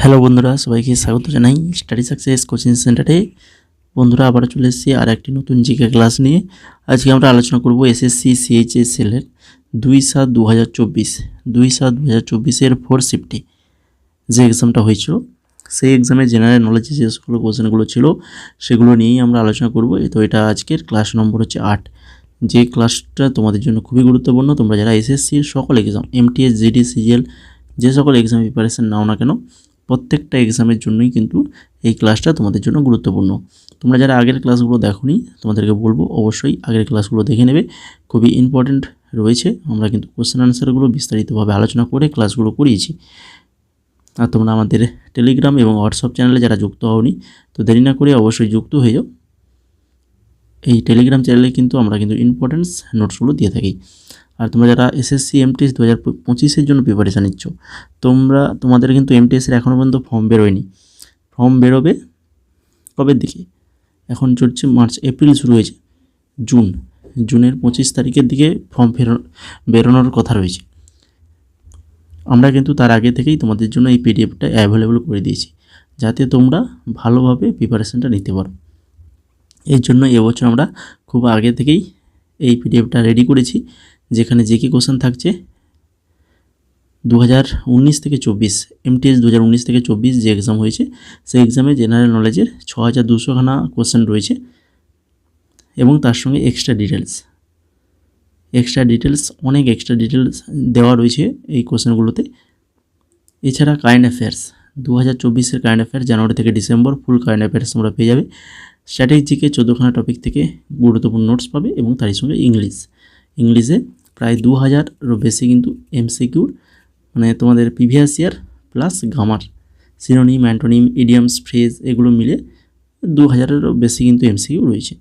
Hello বন্ধুরা, সবাইকে স্বাগত জানাই স্টাডি সাকসেস কোচিং সেন্টারে। বন্ধুরা, আবার চলে এসেছি আর একটি নতুন জিকে ক্লাস নিয়ে। আজকে আমরা আলোচনা করব এসএসসি সিএইচএসএল এর 2/7/2024 2/7/2024 ফোর শিফটে যে এক্সামটা হয়েছিল, সেই এক্সামে জেনারেল নলেজে যে সকল কোশ্চেনগুলো ছিল সেগুলো নিয়েই আমরা আলোচনা করব। তো এটা আজকের ক্লাস নম্বর হচ্ছে 8। যে ক্লাসটা তোমাদের জন্য খুবই গুরুত্বপূর্ণ। তোমরা যারা এসএসসির সকল এক্সাম, এমটিএস, জিডি, সিজিএল যে সকল এক্সাম প্রিপারেশন নাও না কেন, প্রত্যেকটা এক্সামের জন্যই কিন্তু এই ক্লাসটা তোমাদের জন্য গুরুত্বপূর্ণ। তোমরা যারা আগের ক্লাসগুলো দেখোনি, তোমাদেরকে বলবো অবশ্যই আগের ক্লাসগুলো দেখে নেবে, খুবই ইম্পর্টেন্ট রয়েছে। আমরা কিন্তু কোশ্চেন আনসারগুলো বিস্তারিতভাবে আলোচনা করে ক্লাসগুলো করিয়েছি। আর তোমরা আমাদের টেলিগ্রাম এবং হোয়াটসঅ্যাপ চ্যানেলে যারা যুক্ত হওনি, তো দেরি না করে অবশ্যই যুক্ত হয়ে যাও। এই টেলিগ্রাম চ্যানেলে কিন্তু আমরা কিন্তু ইম্পর্টেন্স নোটসগুলো দিয়ে থাকি। আর তোমরা যারা এসএসসি এমটিএস 2025-এর জন্য প্রিপারেশান নিচ্ছ, তোমাদের কিন্তু এমটিএসের এখনও পর্যন্ত ফর্ম বেরোয়নি। ফর্ম বেরোবে কবের দিকে? এখন চলছে মার্চ, এপ্রিল শুরু হয়েছে, জুনের 25 তারিখের দিকে ফর্ম বেরোনোর কথা রয়েছে। আমরা কিন্তু তার আগে থেকেই তোমাদের জন্য এই পিডিএফটা অ্যাভেলেবল করে দিয়েছি, যাতে তোমরা ভালোভাবে প্রিপারেশানটা নিতে পারো। এই জন্য এবছর আমরা খুব আগে থেকেই এই পিডিএফটা রেডি করেছি, যেখানে যে কি কোশ্চেন থাকছে 2019 থেকে 24 এমটিএস 2019 থেকে 24 যে এক্সাম হয়েছে, সেই এক্সামে জেনারেল নলেজের 6200 খানা কোশ্চেন রয়েছে এবং তার সঙ্গে এক্সট্রা অনেক এক্সট্রা ডিটেলস দেওয়া রয়েছে এই কোশ্চেনগুলোতে। এছাড়া কারেন্ট অ্যাফেয়ার্স 2024-এর কারেন্ট অ্যাফেয়ার্স জানুয়ারি থেকে ডিসেম্বর ফুল কারেন্ট অ্যাফেয়ার্স তোমরা পেয়ে যাবে। স্ট্র্যাটেজিকে 14খানা টপিক থেকে গুরুত্বপূর্ণ নোটস পাবে এবং তারই সঙ্গে ইংলিশে প্রায় 2000-এরও বেশি কিন্তু এমসিকিউর, মানে তোমাদের previous year plus grammar, synonym, antonym, idioms, phrase এগুলো মিলে 2000-এরও বেশি কিন্তু এমসিকিউ রয়েছে।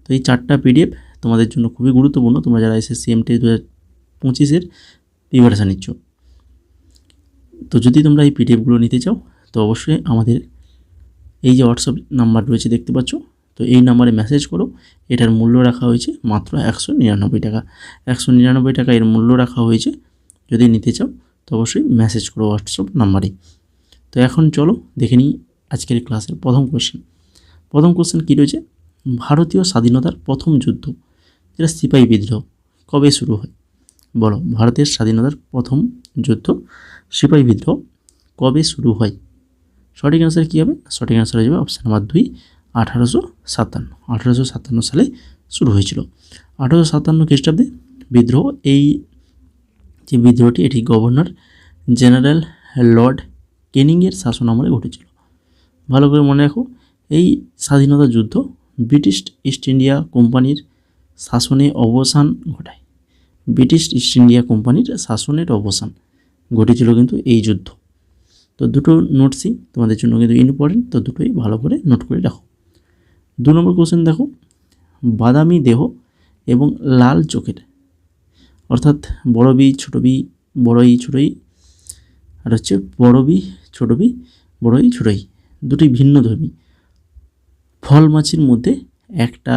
তো এই 4টা পিডিএফ তোমাদের জন্য খুবই গুরুত্বপূর্ণ, তোমরা যারা এসএসসি এমটিএস 2025-এর প্রিপারেশান নিচ্ছ। তো যদি তোমরা এই পিডিএফগুলো নিতে চাও, তো অবশ্যই আমাদের এই যে হোয়াটসঅ্যাপ নাম্বার রয়েছে দেখতে পাচ্ছ, তো এই নাম্বারে মেসেজ করো। এটার মূল্য রাখা হয়েছে মাত্র 199 টাকা। 199 টাকা এর মূল্য রাখা হয়েছে। যদি নিতে চাও তো অবশ্যই মেসেজ করো হোয়াটসঅ্যাপ নাম্বারে। তো এখন চলো দেখে নিই আজকের ক্লাসের প্রথম কোশ্চেন কী রয়েছে। ভারতীয় স্বাধীনতার প্রথম যুদ্ধ, যেটা সিপাহী বিদ্রোহ, কবে শুরু হয়? বলো, ভারতের স্বাধীনতার প্রথম যুদ্ধ সিপাহী বিদ্রোহ কবে শুরু হয়? সঠিক অ্যান্সার কী হবে? সঠিক অ্যান্সার হয়ে যাবে অপশান নাম্বার 2, 1857 সালে শুরু হয়েছিল। 1857 খ্রিস্টাব্দে বিদ্রোহ। এই যে বিদ্রোহটি, এটি গভর্নর জেনারেল লর্ড ক্যানিংয়ের শাসন আমলে ঘটেছিল। ভালো করে মনে রাখো, এই স্বাধীনতা যুদ্ধ ব্রিটিশ ইস্ট ইন্ডিয়া কোম্পানির শাসনে অবসান ঘটায়। ব্রিটিশ ইস্ট ইন্ডিয়া কোম্পানির শাসনের অবসান ঘটেছিল কিন্তু এই যুদ্ধ। তো দুটো নোটসই তোমাদের জন্য কিন্তু ইম্পর্টেন্ট, তো দুটোই ভালো করে নোট করে রাখো। 2 নম্বর কোশ্চেন দেখো, বাদামি দেহ এবং লাল চোখের, অর্থাৎ বড় বি ছোটো বি, বড় ই ছোটো ই, আর হচ্ছে বড় বি ছোটো বি, বড় ই ছোটো ই, দুটি ভিন্ন ধর্মী ফল মাছির মধ্যে একটা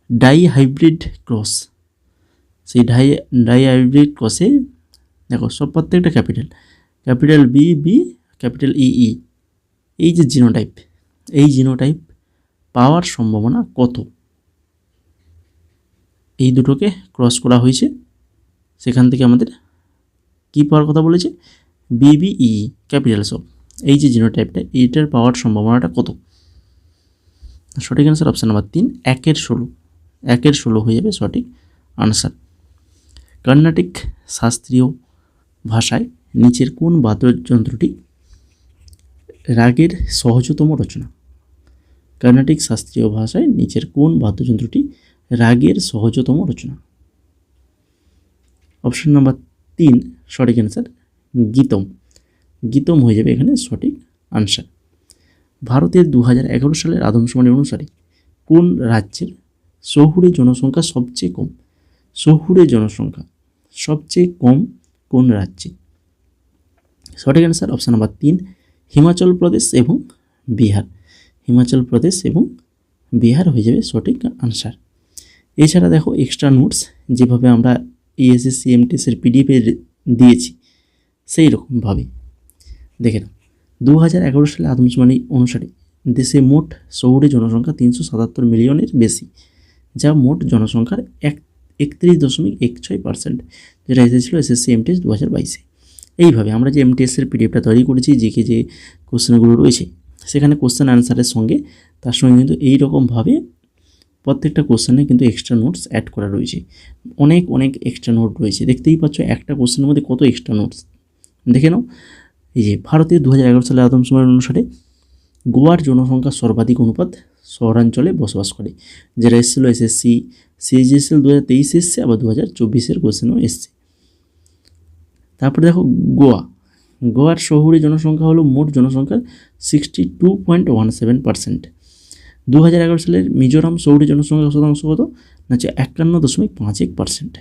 ডাইহাইব্রিড ক্রস। সেই ডাইহাইব্রিড ক্রসে দেখো সব প্রত্যেকটা ক্যাপিটাল বি, ক্যাপিটাল ই, এই যে জিনোটাইপ পাওয়ার সম্ভাবনা কত? এই দুটোকে ক্রস করা হয়েছে, সেখান থেকে আমাদের কী পাওয়ার কথা বলেছে? বিবিই ক্যাপিটাল সব। এই যে জিনোটাইপটা, এইটার পাওয়ার সম্ভাবনাটা কত? সঠিক অ্যান্সার অপশান নাম্বার 3, 1/16 হয়ে যাবে সঠিক আনসার। কর্ণাটিক শাস্ত্রীয় ভাষায় নিচের কোন বাদ্যযন্ত্রটি রাগের সহজতম রচনা? কর্ণাটিক শাস্ত্রীয় ভাষায় নিচের কোন বাদ্যযন্ত্রটি রাগের সহজতম রচনা? অপশন নাম্বার 3 সঠিক অ্যান্সার গীতম হয়ে যাবে এখানে সঠিক আনসার। ভারতের 2011 সালের আদমশুমারি অনুসারে কোন রাজ্যের শহুরে জনসংখ্যা সবচেয়ে কম? সবচেয়ে কম কোন রাজ্যে? সঠিক answer option number 3, Himachal Pradesh এবং বিহার হয়ে যাবে সঠিক আনসার। এছাড়া দেখো এক্সট্রা নোটস যেভাবে আমরা এসএসসি এমটিএসের পিডিএফে দিয়েছি, সেই রকমভাবে দেখে নাও। 2011 সালে আদমশুমারি অনুসারে দেশে মোট শহুরে জনসংখ্যা 377 মিলিয়নের বেশি, যা মোট জনসংখ্যার 31.16%, যেটা এসেছিল এসএসসি এমটিএস 2022-এ। এইভাবে আমরা যে এমটিএসের পিডিএফটা তৈরি করেছি, জিকে যে কোশ্চেনগুলো রয়েছে সেখানে কোশ্চেন অ্যান্সারের সঙ্গে তার সঙ্গে কিন্তু এইরকমভাবে প্রত্যেকটা কোশ্চেনে কিন্তু এক্সট্রা নোটস অ্যাড করা রয়েছে। অনেক এক্সট্রা নোট রয়েছে, দেখতেই পাচ্ছ একটা কোশ্চেনের মধ্যে কত এক্সট্রা নোটস। দেখে নাও, এই যে ভারতের 2011 সালে আদমশুমারি অনুসারে গোয়ার জনসংখ্যার সর্বাধিক অনুপাত শহরাঞ্চলে বসবাস করে, যেটা এসেছিলো এসএসসি সিএইচএসএল 2023 এসছে, আবার 2024-এর কোশ্চেনও এসছে। তারপরে দেখো গোয়ার শহুরে জনসংখ্যা হলো মোট জনসংখ্যার 62.17%। 2011 সালের মিজোরাম শহুরে জনসংখ্যা শতাংশ কত না হচ্ছে 51.51%।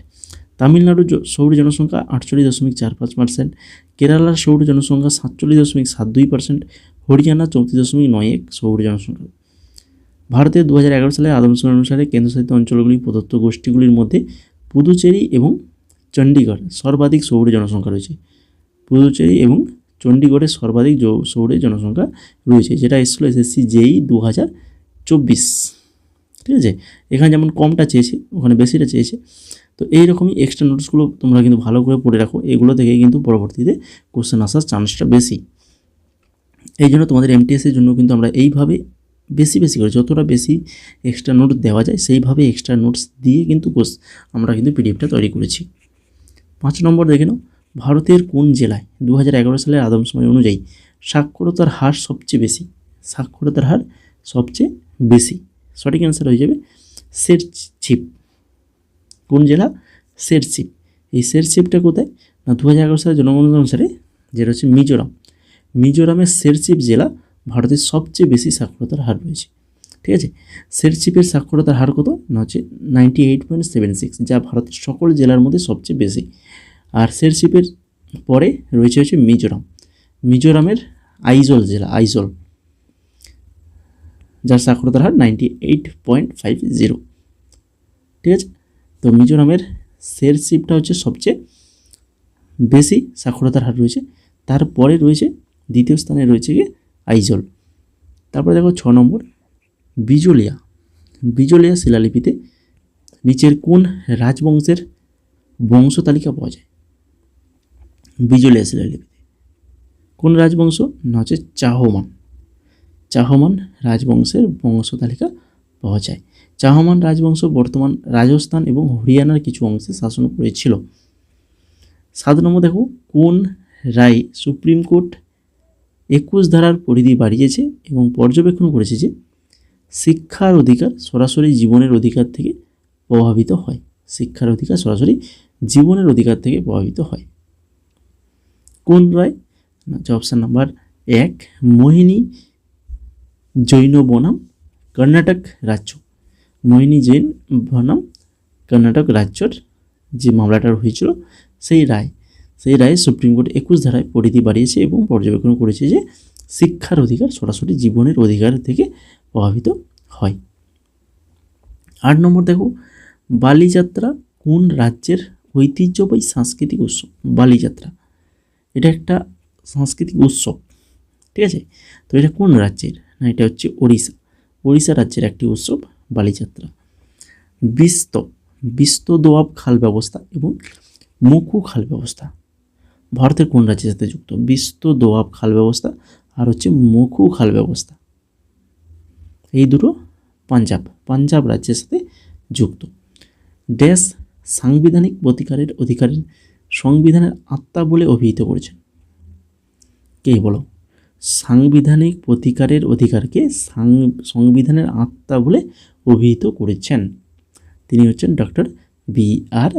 তামিলনাড়ুর শহুরে জনসংখ্যা 48.45%, কেরালার শহুরে জনসংখ্যা 47.72%, হরিয়ানা 34.91 শহুরে জনসংখ্যা। ভারতের 2011 সালে আদমশুমারি অনুসারে কেন্দ্রশাসিত অঞ্চলগুলি প্রদত্ত গোষ্ঠীগুলির মধ্যে পুদুচেরি এবং চণ্ডীগড় সর্বাধিক শহুরে জনসংখ্যা রয়েছে। পুদুচেরি এবং চণ্ডীগড়ের সর্বাধিক শহুরে জনসংখ্যা রয়েছে, যেটা এসেছিল এসএসসি জেই 2024। ঠিক আছে, এখানে যেমন কমটা চেয়েছে ওখানে বেশিটা চেয়েছে। তো এইরকমই এক্সট্রা নোটসগুলো তোমরা কিন্তু ভালো করে পড়ে রাখো, এগুলো থেকে কিন্তু পরবর্তীতে কোশ্চেন আসার চান্সটা বেশি। এই জন্য তোমাদের এমটিএসের জন্য কিন্তু আমরা এইভাবে বেশি করে যতটা বেশি এক্সট্রা নোট দেওয়া যায় সেইভাবে এক্সট্রা নোটস দিয়ে কিন্তু আমরা কিন্তু পিডিএফটা তৈরি করেছি। 5 নম্বর দেখে নাও, ভারতের কোন জেলায় 2011 সালের আদমশুমারি অনুযায়ী সাক্ষরতার হার সবচেয়ে বেশি? সঠিক অ্যান্সার হয়ে যাবে শেরচিপ। কোন জেলা? শেরচিপ। এই শেরচিপটা কোথায় না 2011 সালের জনগণনা অনুসারে যেটা হচ্ছে মিজোরামের শেরচিপ জেলা ভারতের সবচেয়ে বেশি সাক্ষরতার হার রয়েছে। ঠিক আছে, শেরচিপের সাক্ষরতার হার কত না হচ্ছে 98.76, যা ভারতের সকল জেলার মধ্যে সবচেয়ে বেশি। আর শেরচিপের পরে রয়েছে হচ্ছে মিজোরামের আইজল জেলা, যার সাক্ষরতার হার 98.50। ঠিক আছে, তো মিজোরামের শেরচিপটা হচ্ছে সবচেয়ে বেশি সাক্ষরতার হার রয়েছে, তারপরে রয়েছে দ্বিতীয় স্থানে রয়েছে গিয়ে আইজল। তারপরে দেখো 6 নম্বর, বিজলিয়া শিলালিপিতে নিচের কোন রাজবংশের বংশ তালিকা পাওয়া যায়? বিজলিয়া শিলালিপিতে কোন রাজবংশ না হচ্ছে চাহমান রাজবংশের বংশ তালিকা পাওয়া যায়। চাহমান রাজবংশ বর্তমান রাজস্থান এবং হরিয়ানার কিছু অংশে শাসন করেছিল। 7 নম্বর দেখো, কোন রায় সুপ্রিম কোর্ট 21 ধারার পরিধি বাড়িয়েছে এবং পর্যবেক্ষণ করেছে যে শিক্ষার অধিকার সরাসরি জীবনের অধিকার থেকে প্রভাবিত হয়? কোন রায়? অপশান নাম্বার 1 মোহিনী জৈন বনাম কর্ণাটক রাজ্যর যে মামলাটা হয়েছিল সেই রায় সুপ্রিম কোর্ট 21 ধারায় পরিধি বাড়িয়েছে এবং পর্যবেক্ষণ করেছে যে শিক্ষার অধিকার সরাসরি জীবনের অধিকার থেকে প্রভাবিত হয়। 8 নম্বর দেখো, বালিযাত্রা কোন রাজ্যের ঐতিহ্যবাহী সাংস্কৃতিক উৎসব? বালিযাত্রা এটা একটা সাংস্কৃতিক উৎসব। ঠিক আছে, তো এটা কোন রাজ্যের না এটা হচ্ছে ওড়িশা রাজ্যের একটি উৎসব বালিযাত্রা। বিস্ত দোয়াব খাল ব্যবস্থা এবং মুখু খাল ব্যবস্থা ভারতের কোন রাজ্যের সাথে যুক্ত? বিস্ত দোয়াব খাল ব্যবস্থা আর হচ্ছে মুখু খাল ব্যবস্থা, এই দুটো পাঞ্জাব রাজ্যের সাথে যুক্ত। দেশ সাংবিধানিক অধিকারের সংবিধানের আত্মা বলে অভিহিত করেছেন কে? বলো, সাংবিধানিক অধিকারকে সংবিধানের আত্মা বলে অভিহিত করেছেন তিনি হচ্ছেন ডক্টর বি আর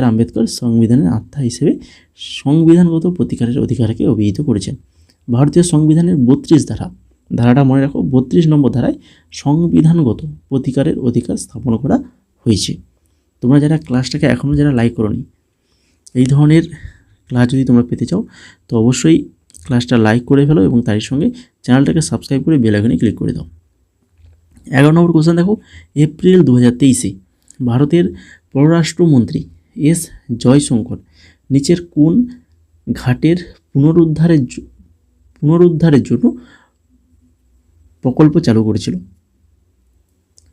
আম্বেদকর সংবিধানের আত্মা হিসেবে সংবিধানগত অধিকারকে অভিহিত করেছেন। ভারতীয় সংবিধানের 32 ধারাটা মনে রাখো, 32 নম্বর ধারায় সংবিধানগত অধিকার স্থাপন করা হয়েছে। তোমরা যারা ক্লাসটাকে এখনও যারা লাইক করোনি, এই ধরনের ক্লাস যদি তোমরা পেতে চাও তো অবশ্যই ক্লাসটা লাইক করে ফেলো এবং তার সঙ্গে চ্যানেলটাকে সাবস্ক্রাইব করে বেল আইকনে ক্লিক করে দাও। 11 নম্বর কোশ্চেন দেখো, এপ্রিল 2023-এ ভারতের পররাষ্ট্রমন্ত্রী এস জয়শঙ্কর নিচের কোন ঘাটের পুনরুদ্ধারের জন্য প্রকল্প চালু করেছিল?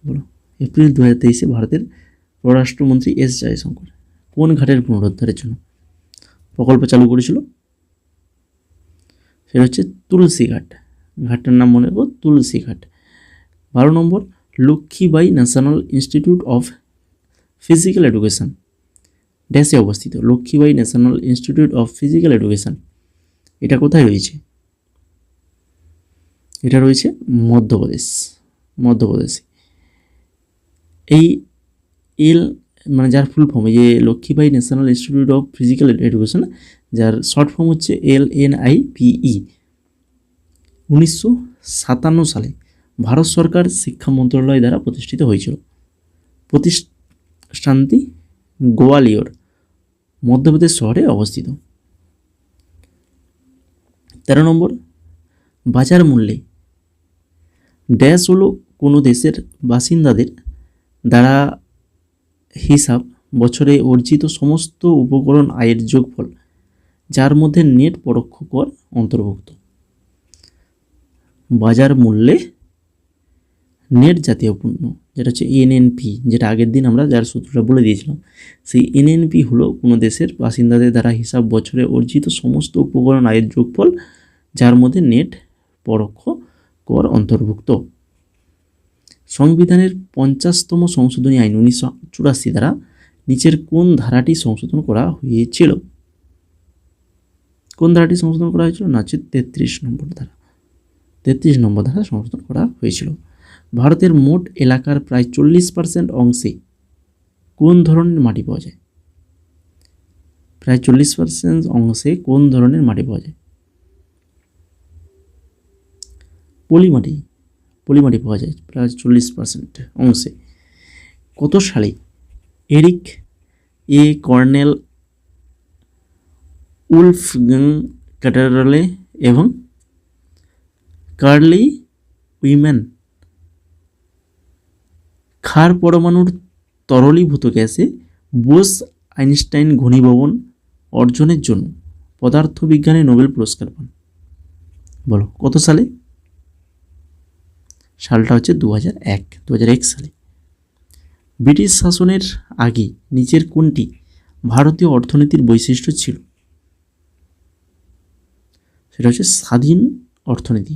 বলো। এপ্রিল 2023 ভারতের পররাষ্ট্রমন্ত্রী এস জয়শঙ্কর কোন ঘাটের পুনরুদ্ধারের জন্য প্রকল্প চালু করেছিল? সেটা হচ্ছে তুলসী ঘাট। ঘাটটার নাম মনে রাখো, Tulsi Ghat. 12 number, Lakshmibai national institute of physical education ড্যাশে অবস্থিত? Lakshmibai national institute of physical education এটা কোথায় রয়েছে? এটা রয়েছে মধ্যপ্রদেশে। এই মানে যার ফুল ফর্ম, এই যে Lakshmibai national institute of physical education, যার শর্ট ফর্ম হচ্ছে LNIPE, 1957 সালে ভারত সরকার শিক্ষা মন্ত্রণালয় দ্বারা প্রতিষ্ঠিত হয়েছিল। প্রতিষ্ঠানটি গোয়ালিয়র, মধ্যপ্রদেশ শহরে অবস্থিত। 13 নম্বর, বাজার মূল্যে ড্যাশ হলো কোনো দেশের বাসিন্দাদের দ্বারা হিসাব বছরে অর্জিত সমস্ত উপকরণ আয়ের যোগফল, যার মধ্যে নেট পরোক্ষ কর অন্তর্ভুক্ত। বাজার মূল্যে নেট জাতীয় পণ্য, যেটা হচ্ছে NNP, যেটা আগের দিন আমরা যার সূত্রটা বলে দিয়েছিলাম, সেই NNP হলো কোনো দেশের বাসিন্দাদের দ্বারা হিসাব বছরে অর্জিত সমস্ত উপকরণ আয়ের যোগফল, যার মধ্যে নেট পরোক্ষ কর অন্তর্ভুক্ত। সংবিধানের 50তম সংশোধনী আইন 1984 দ্বারা নিচের কোন ধারাটি সংশোধন করা হয়েছিল? কোন ধারাটি সংশোধন করা হয়েছিল? না হচ্ছে 33 নম্বর ধারা। 33 নম্বর ধারা সংশোধন করা হয়েছিল। ভারতের মোট এলাকার প্রায় 40% অংশে কোন ধরনের মাটি পাওয়া যায়? প্রায় 40% অংশে কোন ধরনের মাটি পাওয়া যায়? পলি মাটি পাওয়া যায় প্রায় 40% অংশে। কত সালে এরিক কর্নেল উলফগাং ক্যাটারালে এবং কার্লি উইম্যান ক্ষার পরমাণুর তরলীভূত গ্যাসে বোস আইনস্টাইন ঘনীভবন অর্জনের জন্য পদার্থবিজ্ঞানে নোবেল পুরস্কার পান? বলো কত সালে? সালটা হচ্ছে 2001 সালে। ব্রিটিশ শাসনের আগে নিচের কোনটি ভারতীয় অর্থনীতির বৈশিষ্ট্য ছিল? সেটা হচ্ছে স্বাধীন অর্থনীতি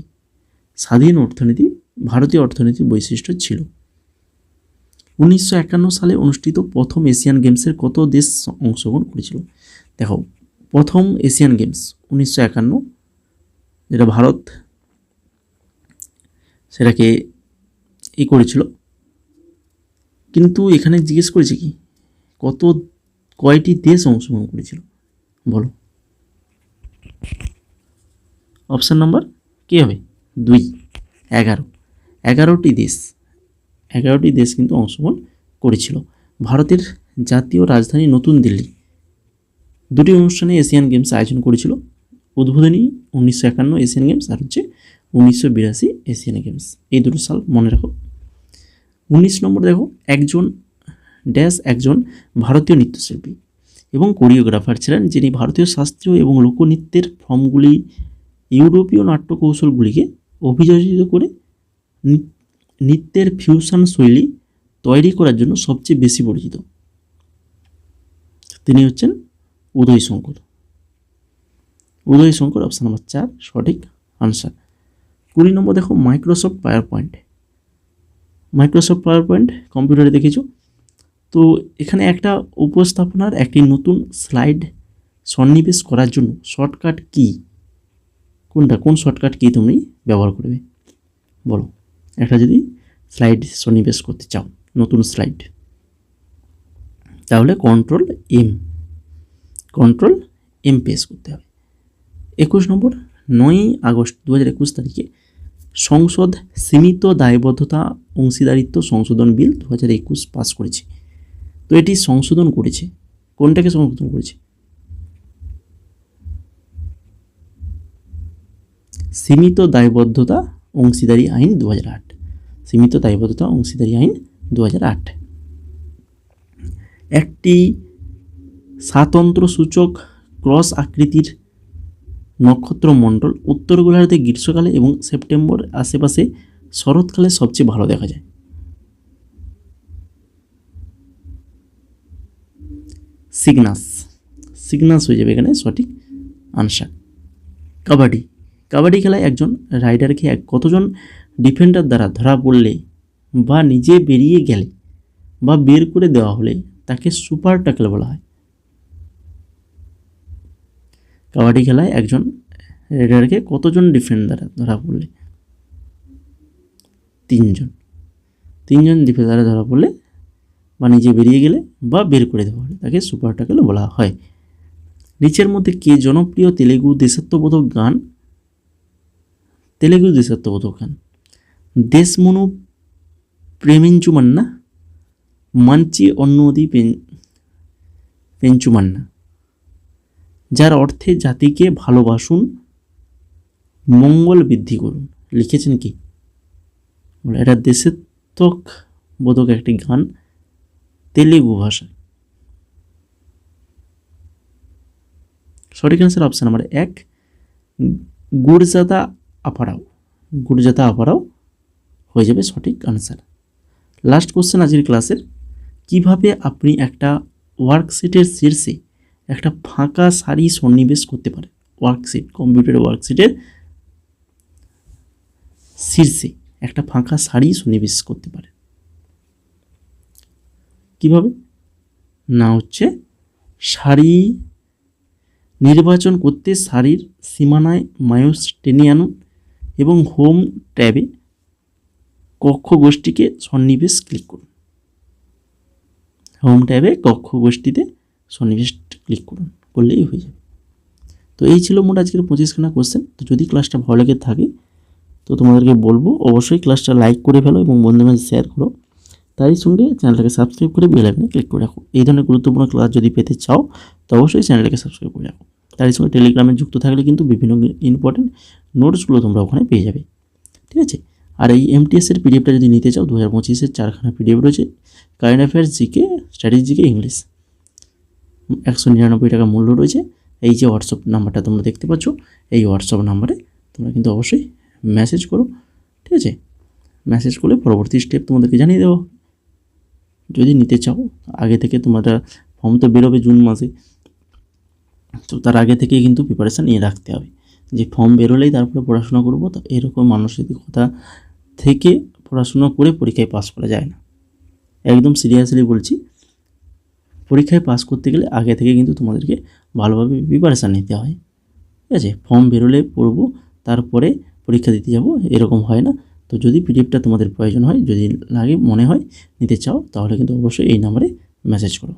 ভারতীয় অর্থনীতির বৈশিষ্ট্য ছিল। 1951 সালে অনুষ্ঠিত প্রথম এশিয়ান গেমসের কত দেশ অংশগ্রহণ করেছিল? দেখো, প্রথম এশিয়ান গেমস 1951, যেটা ভারত সেটাকে করেছিল, কিন্তু এখানে জিজ্ঞেস করেছে কি কয়টি দেশ অংশগ্রহণ করেছিল? বলো। অপশান নাম্বার কী হবে? 2, 11টি দেশ কিন্তু অংশগ্রহণ করেছিল। ভারতের জাতীয় রাজধানী নতুন দিল্লি দুটি অনুষ্ঠানে এশিয়ান গেমস আয়োজন করেছিল। উদ্বোধনী 1951 এশিয়ান গেমস আর হচ্ছে 1982 এশিয়ান গেমস। এই দুটো সাল মনে রাখো। 19 নম্বর দেখো, একজন ভারতীয় নৃত্যশিল্পী এবং কোরিওগ্রাফার ছিলেন যিনি ভারতীয় শাস্ত্রীয় এবং লোকনৃত্যের ফর্মগুলি ইউরোপীয় নাট্য কৌশলগুলিকে অভিযোজিত করে নৃত্যের ফিউশন শৈলী তৈরি করার জন্য সবচেয়ে বেশি পরিচিত। তিনি হচ্ছেন উদয় শঙ্কর। অপশান নাম্বার 4 সঠিক আনসার। 20 নম্বর দেখো, মাইক্রোসফট পাওয়ার পয়েন্ট কম্পিউটারে দেখেছো তো। এখানে একটা উপস্থাপনার একটি নতুন স্লাইড সন্নিবেশ করার জন্য শর্টকাট কি কোনটা? কোন শর্টকাট কি তুমি ব্যবহার করবে? বলো। একটা যদি স্লাইড সন্নিবেশ করতে চাও, নতুন স্লাইড, তাহলে কন্ট্রোল এম প্রেস করতে হবে। 21 নম্বর, 9 আগস্ট 2021 তারিখে সংসদ সীমিত দায়বদ্ধতা অংশীদারিত্ব সংশোধন বিল 2021 পাস করেছে। তো এটি সংশোধন করেছে কোনটাকে? সংশোধন করেছে সীমিত দায়বদ্ধতা অংশীদারি আইন 2008। সীমিত দায়বদ্ধতা অংশীদারি আইন 2008। একটি স্বাতন্ত্র্য সূচক ক্রস আকৃতির নক্ষত্রমণ্ডল উত্তর গোলার্ধে গ্রীষ্মকালে এবং সেপ্টেম্বর আশেপাশে শরৎকালে সবচেয়ে ভালো দেখা যায়? সিগনাস। সিগনাস হয়ে যাবে এখানে সঠিক আনসার। কাবাডি। কাবাডি খেলায় একজন রাইডারকে কতজন ডিফেন্ডার দ্বারা ধরা পড়লে বা নিজে বেরিয়ে গেলে বা বের করে দেওয়া হলে তাকে সুপার ট্যাকল বলা হয়? কাবাডি খেলায় একজন রাইডারকে কতজন ডিফেন্ডার ধরা পড়লে? তিনজন ডিফেন্ডার ধরা পড়লে বা নিজে বেরিয়ে গেলে বা বের করে দেওয়া হলে তাকে সুপার ট্যাকল বলা হয়। নিচের মধ্যে কে জনপ্রিয় তেলেগু দেশাত্মবোধক গান? তেলেগু দেশাত্মবোধক গান দেশমনু প্রেমিঞ্চুমান্না, মানচি অন্নদি পেঞ্চুমান্না, যার অর্থে জাতিকে ভালোবাসুন, মঙ্গল বৃদ্ধি করুন। লিখেছেন কি? এটা দেশাত্মবোধক একটি গান তেলেগু ভাষায়। সঠিক অ্যান্সার অপশান নাম্বার 1, গুরজাদা আপারাও। গুরজাদা আপারাও হয়ে যাবে সঠিক আনসার। লাস্ট কোশ্চেন আজকের ক্লাসের, কিভাবে আপনি একটা ওয়ার্কশিটের শীর্ষে একটা ফাঁকা সারি সন্নিবেশ করতে পারেন? ওয়ার্কশিট, কম্পিউটারের ওয়ার্কশিটের শীর্ষে একটা ফাঁকা সারি সন্নিবেশ করতে পারে কিভাবে? না হচ্ছে সারি নির্বাচন করতে সারির সীমানায় মাউস টেনে আনুন এবং হোম ট্যাবে কক্ষ গোষ্ঠীকে সন্নিবেশ ক্লিক করুন। হোম ট্যাবে কক্ষ গোষ্ঠীতে সন্নিবেশ ক্লিক করুন, করলেই হয়ে যাবে। তো এই ছিল মোট আজকের 25খানা কোশ্চেন। তো যদি ক্লাসটা ভালো লেগে থাকে তো তোমাদেরকে বলবো অবশ্যই ক্লাসটা লাইক করে ফেলো এবং বন্ধুদের মাঝে শেয়ার করো। তারই সঙ্গে চ্যানেলটাকে সাবস্ক্রাইব করে বেল আইকনে ক্লিক করে রাখো। এই ধরনের গুরুত্বপূর্ণ ক্লাস যদি পেতে চাও তো অবশ্যই চ্যানেলটাকে সাবস্ক্রাইব করে রাখো। তারই সঙ্গে টেলিগ্রামে যুক্ত থাকলে কিন্তু বিভিন্ন ইম্পর্টেন্ট নোটসগুলো তোমরা ওখানে পেয়ে যাবে, ঠিক আছে? আর এই এমটিএসের পিডিএফটা যদি নিতে চাও 2025-এর 4খানা পিডিএফ রয়েছে, current affairs, GK, strategy, GK, English. 199 টাকা মূল্য রয়েছে। এই যে হোয়াটসঅ্যাপ নাম্বারটা তোমরা দেখতে পাচ্ছ, এই হোয়াটসঅ্যাপ নাম্বারে তোমরা কিন্তু অবশ্যই মেসেজ করো, ঠিক আছে? মেসেজ করলে পরবর্তী স্টেপ তোমাদেরকে জানিয়ে দেওয়া হবে। যদি নিতে চাও আগে থেকে, তোমরা ফর্ম তো বেরোবে জুন মাসে, তো তার আগে থেকেই কিন্তু প্রিপারেশান নিয়ে রাখতে হবে যে ফর্ম বেরোলেই তারপরে পড়াশোনা করবো। তো এরকম মানসিকতা থেকে পড়াশোনা করে পরীক্ষায় পাস করা যায় না। একদম সিরিয়াসলি বলছি, পরীক্ষায় পাস করতে গেলে আগে থেকে কিন্তু তোমাদেরকে ভালোভাবে প্রিপারেশান নিতে হয়, ঠিক আছে? ফর্ম বেরোলে পড়বো তারপরে পরীক্ষা দিতে যাব, এরকম হয় না। তো যদি পিডিএফটা তোমাদের প্রয়োজন হয়, যদি লাগে মনে হয় নিতে চাও, তাহলে কিন্তু অবশ্যই এই নাম্বারে মেসেজ করো।